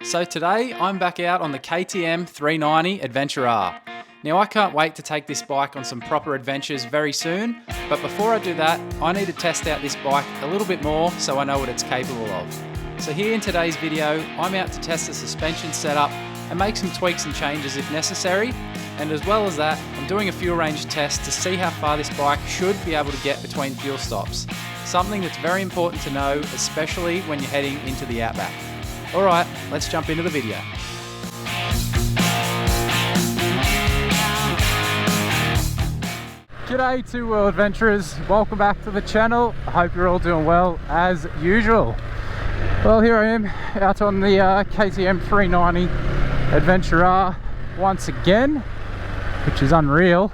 So today I'm back out on the KTM 390 Adventure R. Now I can't wait to take this bike on some proper adventures very soon, but before I do that, I need to test out this bike a little bit more so I know what it's capable of. So here in today's video, I'm out to test the suspension setup and make some tweaks and changes if necessary, and as well as that, I'm doing a fuel range test to see how far this bike should be able to get between fuel stops. Something that's very important to know, especially when you're heading into the outback. Alright, let's jump into the video. G'day Two World Adventurers, welcome back to the channel. I hope you're all doing well as usual. Well, here I am out on the KTM 390 Adventure R once again, which is unreal.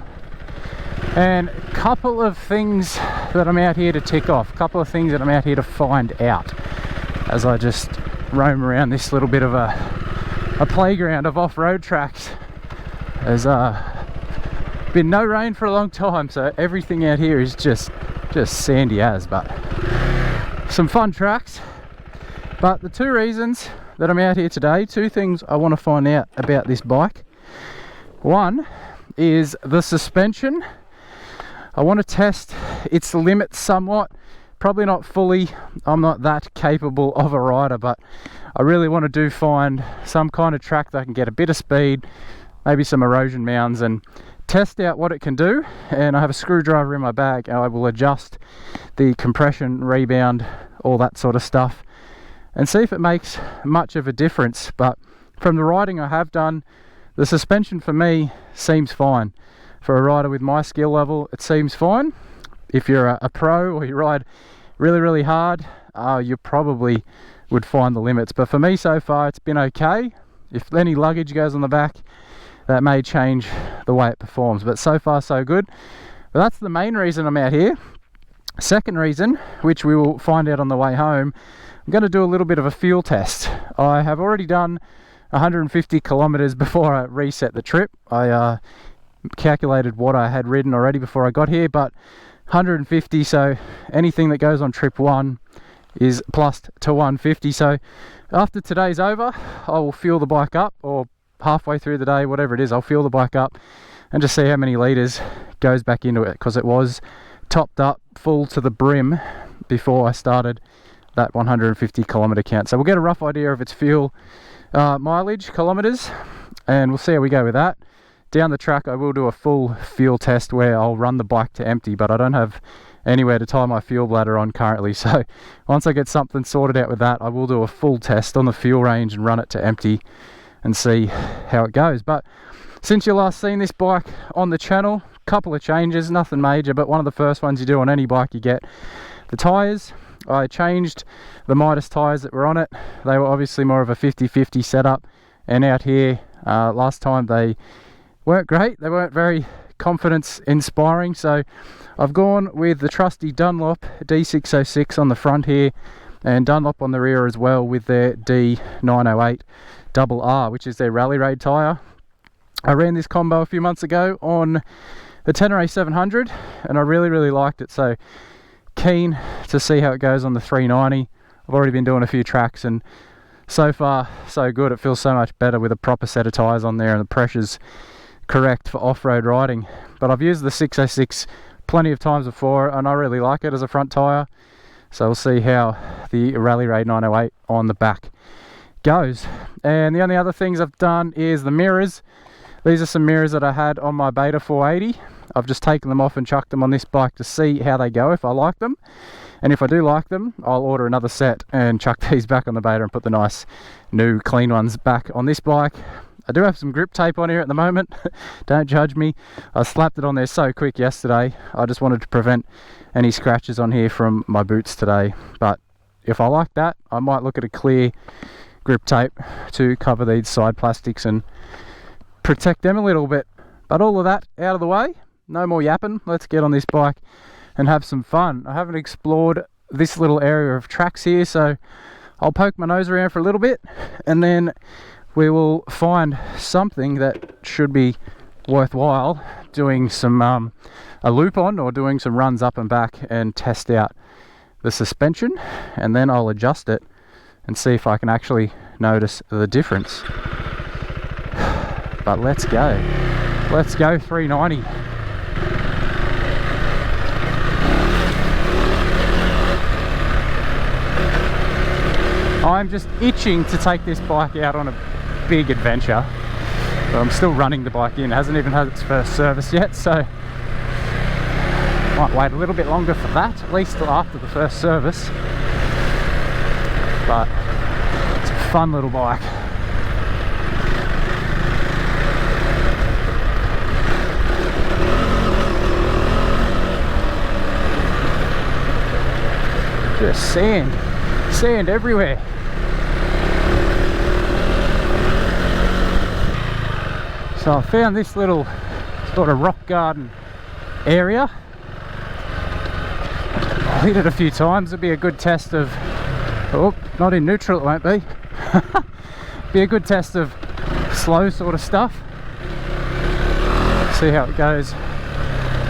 And a couple of things that I'm out here to tick off, a couple of things that I'm out here to find out as I just roam around this little bit of a playground of off-road tracks. There's been no rain for a long time, so everything out here is just sandy as, but some fun tracks. But the two reasons that I'm out here today, two things I want to find out about this bike. One is the suspension. I want to test its limits somewhat. Probably not fully, I'm not that capable of a rider, but I really want to find some kind of track that I can get a bit of speed, maybe some erosion mounds, and test out what it can do. And I have a screwdriver in my bag and I will adjust the compression, rebound, all that sort of stuff, and see if it makes much of a difference. But from the riding I have done, the suspension for me seems fine. For a rider with my skill level, it seems fine. If you're a pro or you ride really hard, you probably would find the limits. But for me so far, it's been okay. If any luggage goes on the back, that may change the way it performs. But so far so good. But that's the main reason I'm out here. Second reason, which we will find out on the way home, I'm going to do a little bit of a fuel test. I have already done 150 kilometers before I reset the trip. I calculated what I had ridden already before I got here, but 150, so anything that goes on trip one is plus to 150. So after today's over, I will fuel the bike up, or halfway through the day, whatever it is, I'll fuel the bike up and just see how many litres goes back into it, because it was topped up full to the brim before I started that 150 kilometer count. So we'll get a rough idea of its fuel mileage, kilometers, and we'll see how we go with that. Down the track I will do a full fuel test where I'll run the bike to empty, but I don't have anywhere to tie my fuel bladder on currently, so once I get something sorted out with that, I will do a full test on the fuel range and run it to empty and see how it goes. But since you last seen this bike on the channel, a couple of changes, nothing major, but one of the first ones you do on any bike you get, the tyres. I changed the Midas tyres that were on it. They were obviously more of a 50-50 setup, and out here last time they weren't great. They weren't very confidence inspiring, so I've gone with the trusty Dunlop D606 on the front here, and Dunlop on the rear as well with their D908 RR, which is their rally raid tyre. I ran this combo a few months ago on the Tenere 700 and I really liked it, so keen to see how it goes on the 390. I've already been doing a few tracks and so far so good. It feels so much better with a proper set of tyres on there and the pressure's correct for off-road riding. But I've used the 606 plenty of times before and I really like it as a front tyre, so we'll see how the Rally Raid 908 on the back goes. And the only other things I've done is the mirrors. These are some mirrors that I had on my Beta 480. I've just taken them off and chucked them on this bike to see how they go, if I like them. And if I do like them, I'll order another set and chuck these back on the Beta and put the nice new clean ones back on this bike. I do have some grip tape on here at the moment. Don't judge me. I slapped it on there so quick yesterday. I just wanted to prevent any scratches on here from my boots today. But if I like that, I might look at a clear grip tape to cover these side plastics and protect them a little bit. But all of that out of the way, no more yapping. Let's get on this bike and have some fun. I haven't explored this little area of tracks here, so I'll poke my nose around for a little bit and then we will find something that should be worthwhile doing some a loop on, or doing some runs up and back and test out the suspension, and then I'll adjust it and see if I can actually notice the difference. But let's go 390. I'm just itching to take this bike out on a big adventure, but I'm still running the bike in. It hasn't even had its first service yet, so might wait a little bit longer for that, at least till after the first service. But it's a fun little bike. Just sand everywhere. So I found this little sort of rock garden area. I'll hit it a few times. It'll be a good test of, oh, not in neutral it won't be. Be a good test of slow sort of stuff. See how it goes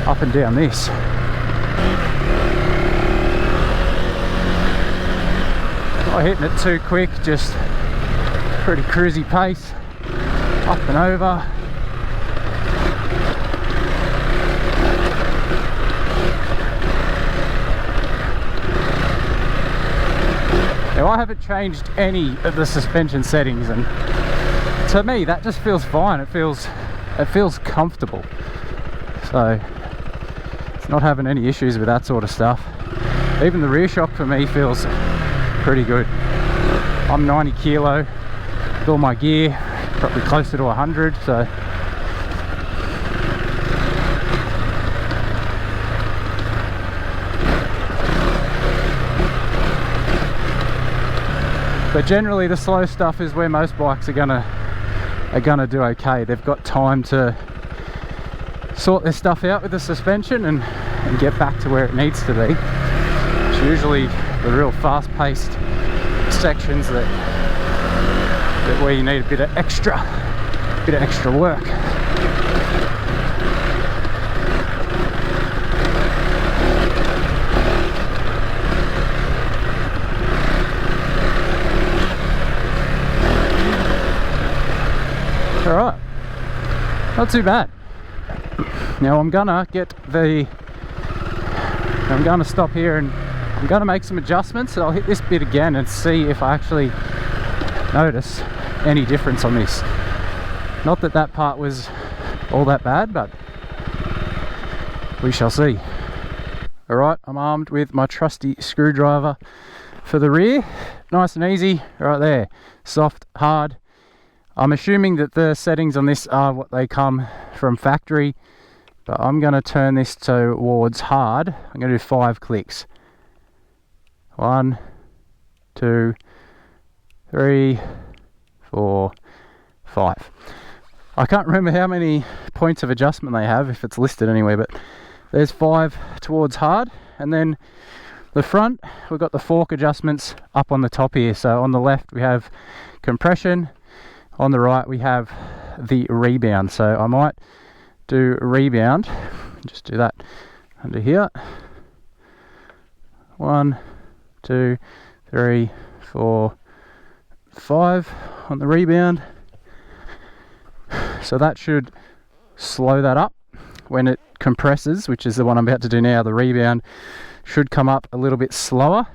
up and down this. Not hitting it too quick, just pretty cruisy pace, up and over. Now I haven't changed any of the suspension settings, and to me that just feels fine. It feels comfortable, so it's not having any issues with that sort of stuff. Even the rear shock for me feels pretty good. I'm 90 kilo with all my gear, probably closer to 100, so but generally the slow stuff is where most bikes are gonna do okay. They've got time to sort their stuff out with the suspension and get back to where it needs to be. It's usually the real fast-paced sections that where you need a bit of extra work. Alright, not too bad. Now I'm gonna stop here and I'm gonna make some adjustments. I'll hit this bit again and see if I actually notice any difference on this. Not that that part was all that bad, but we shall see. Alright, I'm armed with my trusty screwdriver for the rear. Nice and easy, right there. Soft, hard. I'm assuming that the settings on this are what they come from factory, but I'm going to turn this towards hard. I'm going to do 5 clicks. 1, 2, 3, 4, 5. I can't remember how many points of adjustment they have, if it's listed anywhere, but there's 5 towards hard. And then the front, we've got the fork adjustments up on the top here. So on the left we have compression, on the right we have the rebound. So I might do rebound, just do that under here. 1, 2, 3, 4, 5 on the rebound. So that should slow that up when it compresses, which is the one I'm about to do now. The rebound should come up a little bit slower.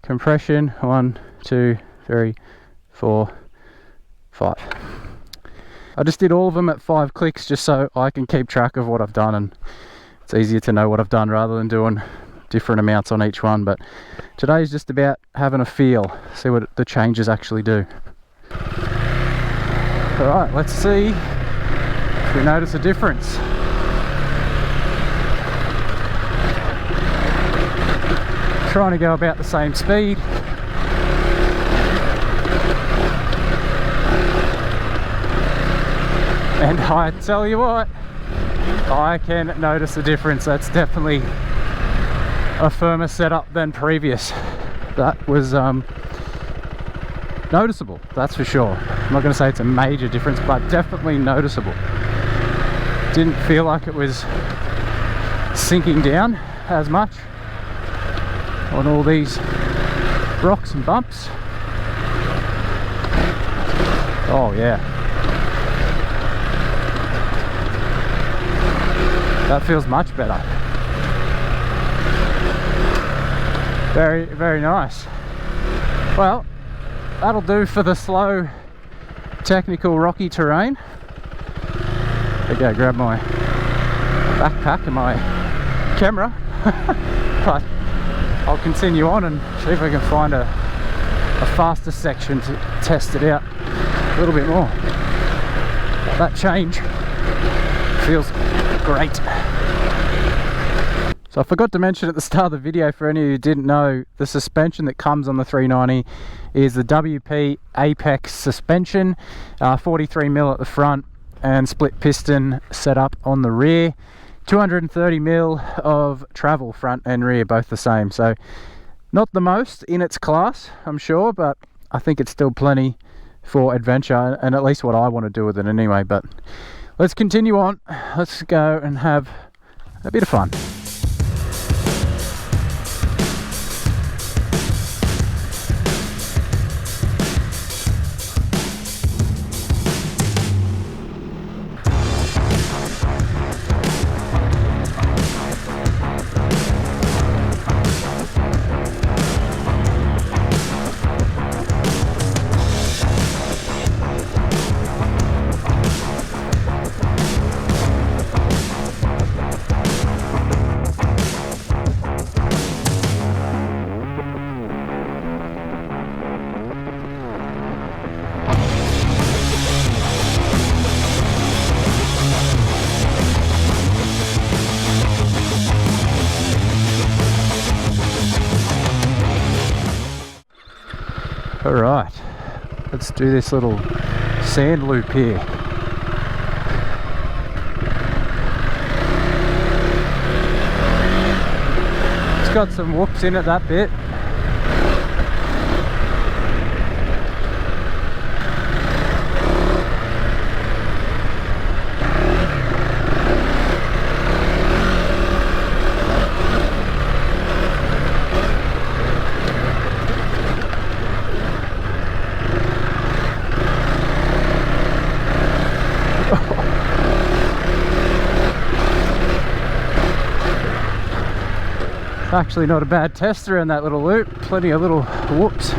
Compression, 1, 2, 3, 4, 5. I just did all of them at 5 clicks just so I can keep track of what I've done, and it's easier to know what I've done rather than doing different amounts on each one. But today's just about having a feel, see what the changes actually do. Alright, let's see if we notice a difference. Trying to go about the same speed. And I tell you what, I can notice a difference. That's definitely a firmer setup than previous. That was noticeable, that's for sure. I'm not going to say it's a major difference, but definitely noticeable. Didn't feel like it was sinking down as much on all these rocks and bumps. Oh yeah. That feels much better. Very, very nice. Well, that'll do for the slow, technical, rocky terrain. Okay, grab my backpack and my camera. But I'll continue on and see if I can find a faster section to test it out a little bit more. That change feels great. So I forgot to mention at the start of the video, for any of you who didn't know, the suspension that comes on the 390 is the WP Apex suspension, 43mm at the front and split piston setup on the rear. 230mm of travel front and rear, both the same. So not the most in its class, I'm sure, but I think it's still plenty for adventure, and at least what I want to do with it anyway. But let's continue on. Let's go and have a bit of fun. Alright, let's do this little sand loop here. It's got some whoops in it, that bit. It's actually not a bad tester in that little loop, plenty of little whoops.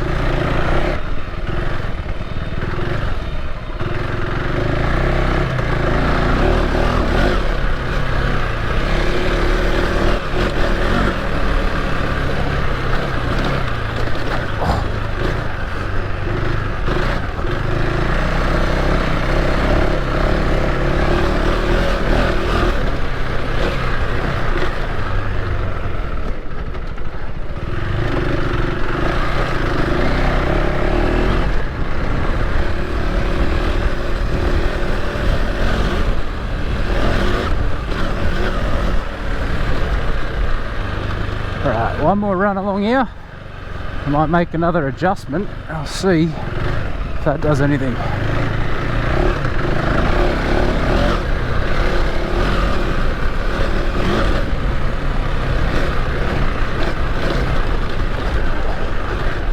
Alright, one more run along here. I might make another adjustment. I'll see if that does anything. I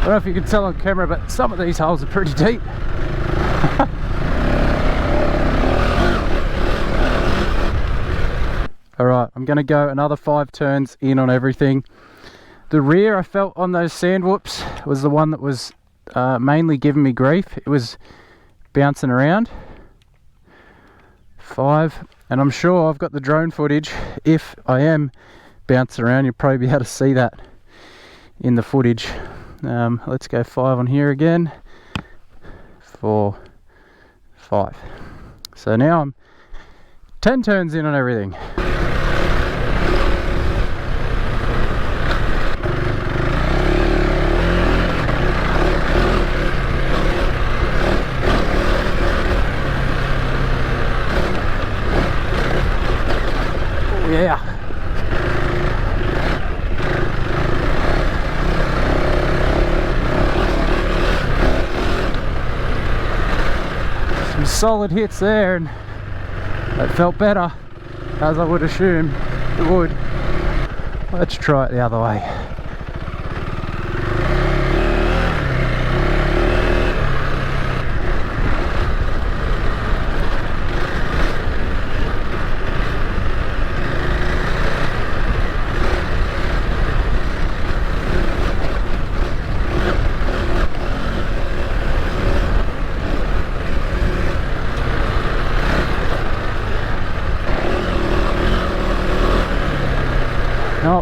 don't know if you can tell on camera, but some of these holes are pretty deep. Alright, I'm going to go another 5 turns in on everything. The rear I felt on those sand whoops was the one that was mainly giving me grief. It was bouncing around. 5, and I'm sure I've got the drone footage. If I am bouncing around, you'll probably be able to see that in the footage. Let's go 5 on here again. 4, 5. So now I'm 10 turns in on everything. Yeah. Some solid hits there, and that felt better, as I would assume it would. Let's try it the other way.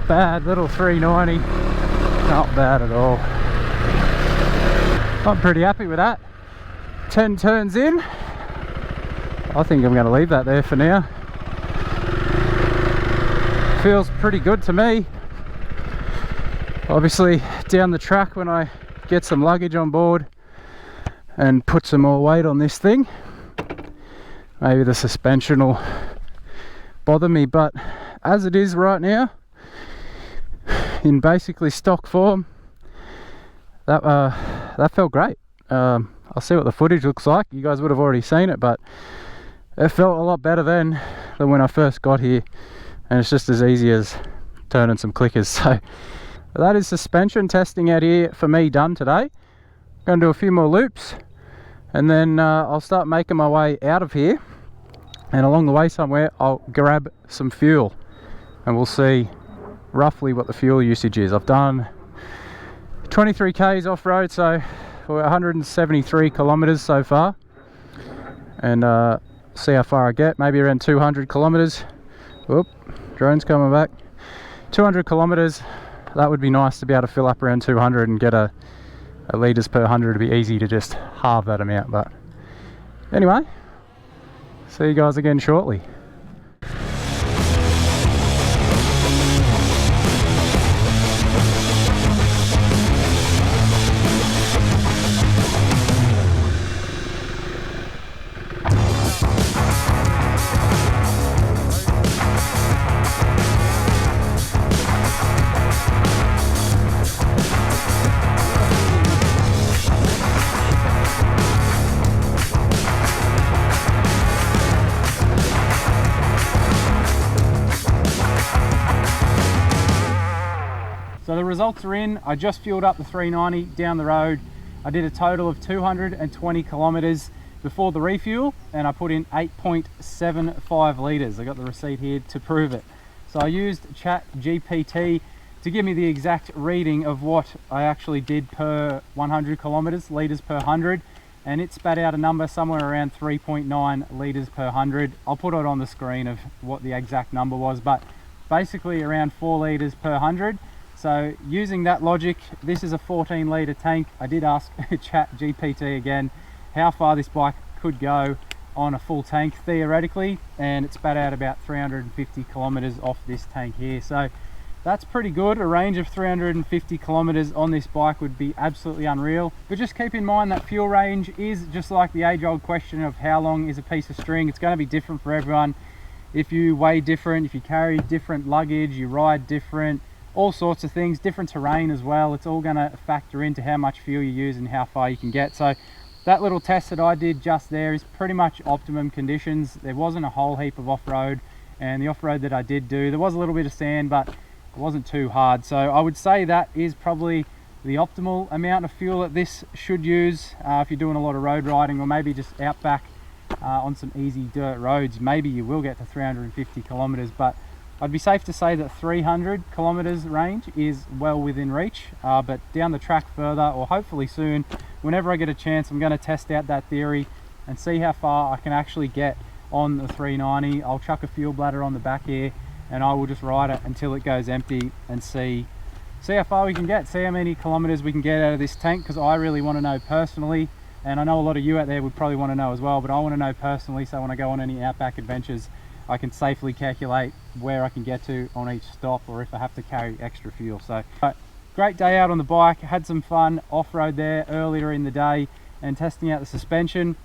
Not bad, little 390. Not bad at all. I'm pretty happy with that. 10 turns in. I think I'm going to leave that there for now. Feels pretty good to me. Obviously down the track, when I get some luggage on board and put some more weight on this thing, maybe the suspension will bother me, but as it is right now, in basically stock form, that felt great. I'll see what the footage looks like. You guys would have already seen it, but it felt a lot better then than when I first got here, and it's just as easy as turning some clickers. So that is suspension testing out here for me done today. I'm going to do a few more loops, and then I'll start making my way out of here, and along the way somewhere I'll grab some fuel and we'll see roughly what the fuel usage is. I've done 23 k's off-road, so we're 173 kilometers so far, and see how far I get. Maybe around 200 kilometers. Whoop, drone's coming back. 200 kilometers. That would be nice to be able to fill up around 200 and get a litres per 100. It'd be easy to just halve that amount, but anyway, see you guys again shortly. So the results are in. I just fueled up the 390 down the road. I did a total of 220 kilometers before the refuel, and I put in 8.75 litres. I got the receipt here to prove it. So I used ChatGPT to give me the exact reading of what I actually did per 100 kilometers, litres per 100, and it spat out a number somewhere around 3.9 litres per 100. I'll put it on the screen of what the exact number was, but basically around 4 litres per 100. So using that logic, this is a 14 litre tank. I did ask ChatGPT again how far this bike could go on a full tank theoretically, and it spat out about 350 kilometers off this tank here. So that's pretty good. A range of 350 kilometers on this bike would be absolutely unreal. But just keep in mind that fuel range is just like the age-old question of how long is a piece of string. It's going to be different for everyone. If you weigh different, if you carry different luggage, you ride different, all sorts of things, different terrain as well, it's all going to factor into how much fuel you use and how far you can get. So that little test that I did just there is pretty much optimum conditions. There wasn't a whole heap of off-road, and the off-road that I did do, there was a little bit of sand, but it wasn't too hard. So I would say that is probably the optimal amount of fuel that this should use if you're doing a lot of road riding, or maybe just out back on some easy dirt roads. Maybe you will get to 350 kilometers, but I'd be safe to say that 300 kilometers range is well within reach, but down the track further, or hopefully soon, whenever I get a chance, I'm going to test out that theory and see how far I can actually get on the 390. I'll chuck a fuel bladder on the back here, and I will just ride it until it goes empty and see how far we can get, see how many kilometers we can get out of this tank, because I really want to know personally, and I know a lot of you out there would probably want to know as well, but I want to know personally, so when I go on any outback adventures, I can safely calculate where I can get to on each stop, or if I have to carry extra fuel. So great day out on the bike. Had some fun off-road there earlier in the day and testing out the suspension.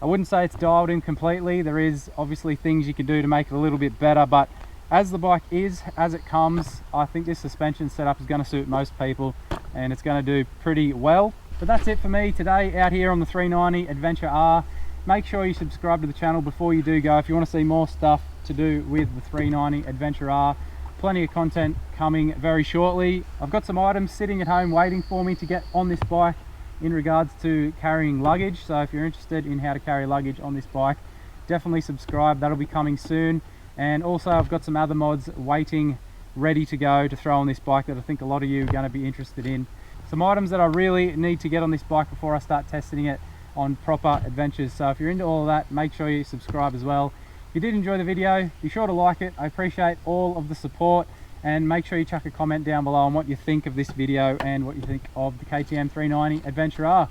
I wouldn't say it's dialed in completely. There is obviously things you can do to make it a little bit better, but as the bike is, as it comes, I think this suspension setup is going to suit most people, and it's going to do pretty well. But that's it for me today out here on the 390 Adventure R. Make sure you subscribe to the channel before you do go if you want to see more stuff to do with the 390 Adventure R. Plenty of content coming very shortly. I've got some items sitting at home waiting for me to get on this bike in regards to carrying luggage. So if you're interested in how to carry luggage on this bike, definitely subscribe. That'll be coming soon. And also I've got some other mods waiting, ready to go to throw on this bike that I think a lot of you are going to be interested in. Some items that I really need to get on this bike before I start testing it on proper adventures. So if you're into all of that, make sure you subscribe as well. If you did enjoy the video, be sure to like it. I appreciate all of the support, and make sure you chuck a comment down below on what you think of this video and what you think of the KTM 390 Adventure R.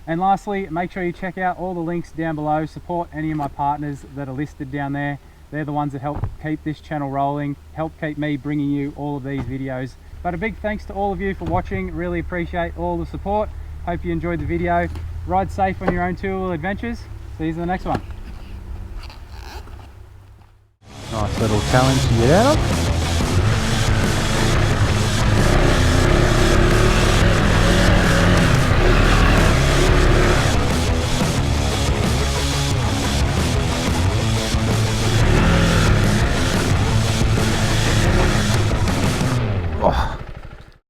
And lastly, make sure you check out all the links down below. Support any of my partners that are listed down there. They're the ones that help keep this channel rolling, help keep me bringing you all of these videos. But a big thanks to all of you for watching. Really appreciate all the support. Hope you enjoyed the video. Ride safe on your own two-wheel adventures. See you in the next one. Nice little challenge to get out of. Oh.